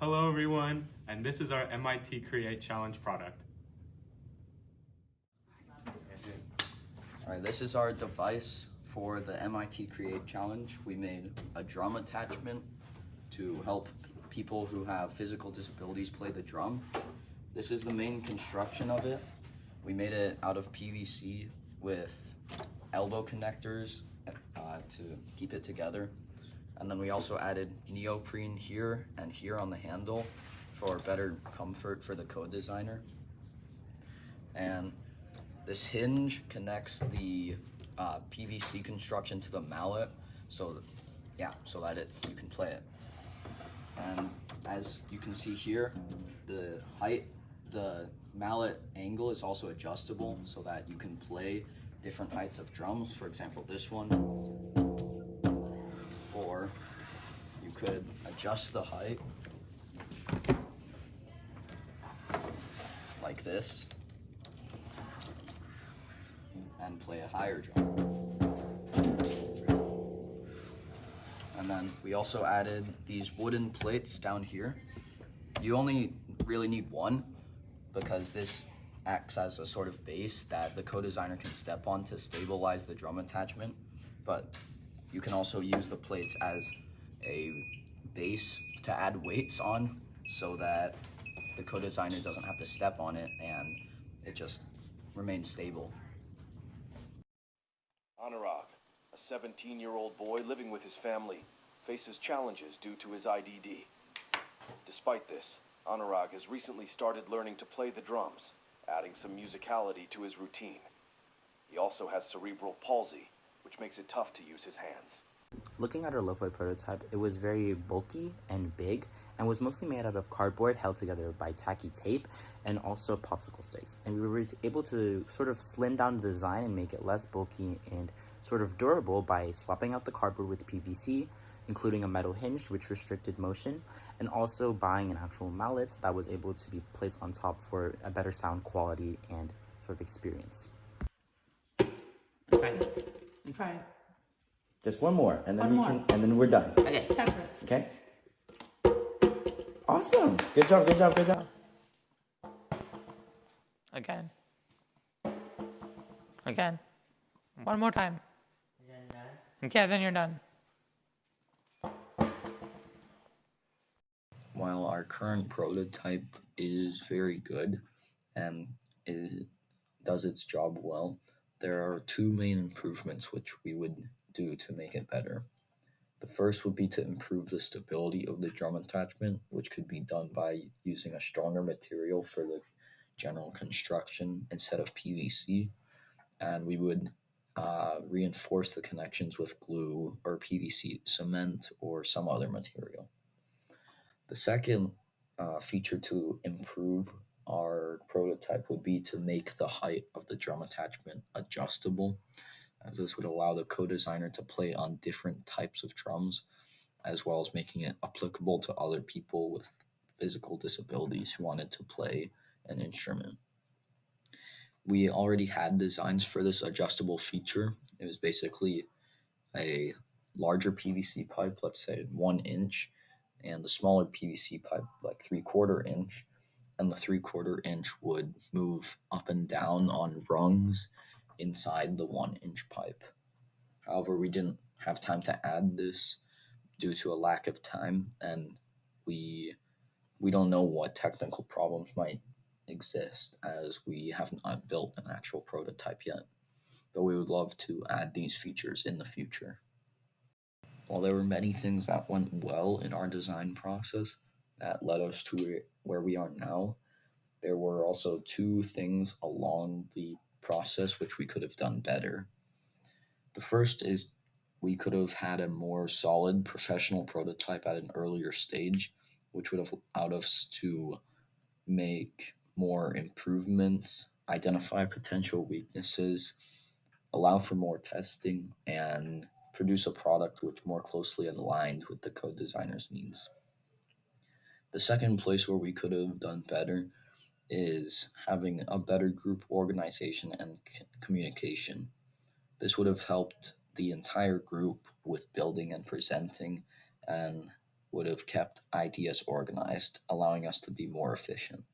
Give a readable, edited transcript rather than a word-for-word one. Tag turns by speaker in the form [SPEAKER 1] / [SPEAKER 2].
[SPEAKER 1] Hello everyone, and this is our MIT Create Challenge product.
[SPEAKER 2] All right, this is our device for the MIT Create Challenge. We made a drum attachment to help people who have physical disabilities play the drum. This is the main construction of it. We made it out of PVC with elbow connectors to keep it together. And then we also added neoprene here and here on the handle for better comfort for the code designer. And this hinge connects the PVC construction to the mallet, so that you can play it. And as you can see here, the mallet angle is also adjustable so that you can play different heights of drums. For example, this one, or you could adjust the height like this and play a higher drum. And then we also added these wooden plates down here. You only really need one because this acts as a sort of base that the co-designer can step on to stabilize the drum attachment. But you can also use the plates as a base to add weights on so that the co-designer doesn't have to step on it and it just remains stable.
[SPEAKER 3] Anurag, a 17-year-old boy living with his family, faces challenges due to his IDD. Despite this, Anurag has recently started learning to play the drums, adding some musicality to his routine. He also has cerebral palsy, which makes it tough to use his hands.
[SPEAKER 4] Looking at our Lovewood prototype, it was very bulky and big and was mostly made out of cardboard held together by tacky tape and also popsicle sticks. And we were able to sort of slim down the design and make it less bulky and sort of durable by swapping out the cardboard with PVC, including a metal hinge which restricted motion, and also buying an actual mallet that was able to be placed on top for a better sound quality and sort of experience.
[SPEAKER 5] Try this. And try it.
[SPEAKER 4] Just one more, and then
[SPEAKER 5] One more.
[SPEAKER 4] and then we're done.
[SPEAKER 5] Okay, separate.
[SPEAKER 4] Okay? Awesome! Good job, good job, good job.
[SPEAKER 5] Again. Again. One more time. Okay, then you're done.
[SPEAKER 2] While our current prototype is very good and it does its job well, there are two main improvements which we would do to make it better. The first would be to improve the stability of the drum attachment, which could be done by using a stronger material for the general construction instead of PVC, and we would reinforce the connections with glue or PVC cement or some other material. The second feature to improve our prototype would be to make the height of the drum attachment adjustable, as this would allow the co-designer to play on different types of drums, as well as making it applicable to other people with physical disabilities who wanted to play an instrument. We already had designs for this adjustable feature. It was basically a larger PVC pipe, let's say 1 inch, and the smaller PVC pipe, like 3/4 inch, and the 3/4 inch would move up and down on rungs inside the 1 inch pipe. However, we didn't have time to add this due to a lack of time, and we don't know what technical problems might exist as we have not built an actual prototype yet. But we would love to add these features in the future. While there were many things that went well in our design process that led us to where we are now, there were also two things along the process which we could have done better. The first is we could have had a more solid professional prototype at an earlier stage, which would have allowed us to make more improvements, identify potential weaknesses, allow for more testing, and produce a product which more closely aligned with the code designer's needs. The second place where we could have done better is having a better group organization and communication. This would have helped the entire group with building and presenting, and would have kept ideas organized, allowing us to be more efficient.